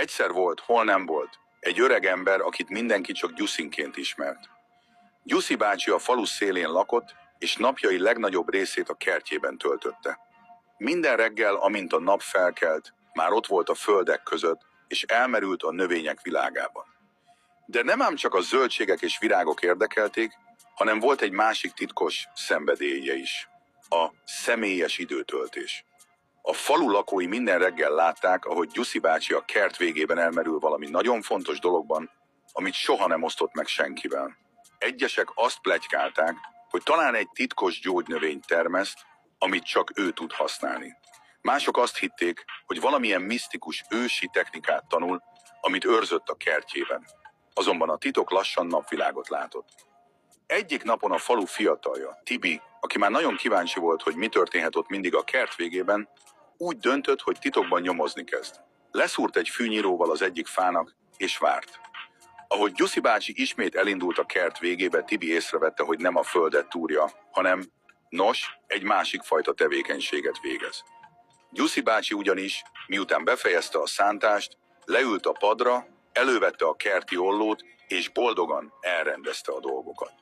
Egyszer volt, hol nem volt. Egy öreg ember, akit mindenki csak Gyuszinként ismert. Gyuszi bácsi a falu szélén lakott, és napjai legnagyobb részét a kertjében töltötte. Minden reggel, amint a nap felkelt, már ott volt a földek között, és elmerült a növények világában. De nem ám csak a zöldségek és virágok érdekelték, hanem volt egy másik titkos szenvedélye is. A személyes időtöltés. A falu lakói minden reggel látták, ahogy Gyuszi bácsi a kert végében elmerül valami nagyon fontos dologban, amit soha nem osztott meg senkivel. Egyesek azt pletykálták, hogy talán egy titkos gyógynövényt termeszt, amit csak ő tud használni. Mások azt hitték, hogy valamilyen misztikus ősi technikát tanul, amit őrzött a kertjében. Azonban a titok lassan napvilágot látott. Egyik napon a falu fiatalja, Tibi, aki már nagyon kíváncsi volt, hogy mi történhet ott mindig a kert végében, úgy döntött, hogy titokban nyomozni kezd. Leszúrt egy fűnyíróval az egyik fának, és várt. Ahogy Gyuszi bácsi ismét elindult a kert végébe, Tibi észrevette, hogy nem a földet túrja, hanem, egy másik fajta tevékenységet végez. Gyuszi bácsi ugyanis, miután befejezte a szántást, leült a padra, elővette a kerti ollót, és boldogan elrendezte a dolgokat.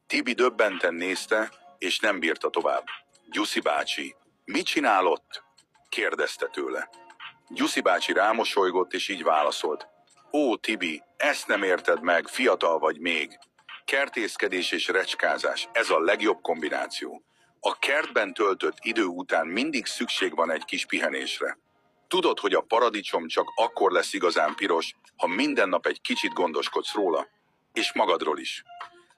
Tibi döbbenten nézte, és nem bírta tovább. Gyuszi bácsi, mit csinál ott? Kérdezte tőle. Gyuszi bácsi rámosolygott, és így válaszolt. Ó, Tibi, ezt nem érted meg, fiatal vagy még. Kertészkedés és recskázás, ez a legjobb kombináció. A kertben töltött idő után mindig szükség van egy kis pihenésre. Tudod, hogy a paradicsom csak akkor lesz igazán piros, ha minden nap egy kicsit gondoskodsz róla, és magadról is.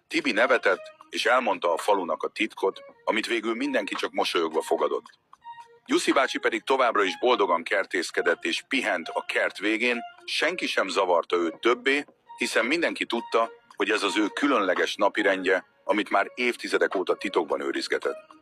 Tibi nevetett, és elmondta a falunak a titkot, amit végül mindenki csak mosolyogva fogadott. Gyuszi bácsi pedig továbbra is boldogan kertészkedett és pihent a kert végén, senki sem zavarta őt többé, hiszen mindenki tudta, hogy ez az ő különleges napirendje, amit már évtizedek óta titokban őrizgetett.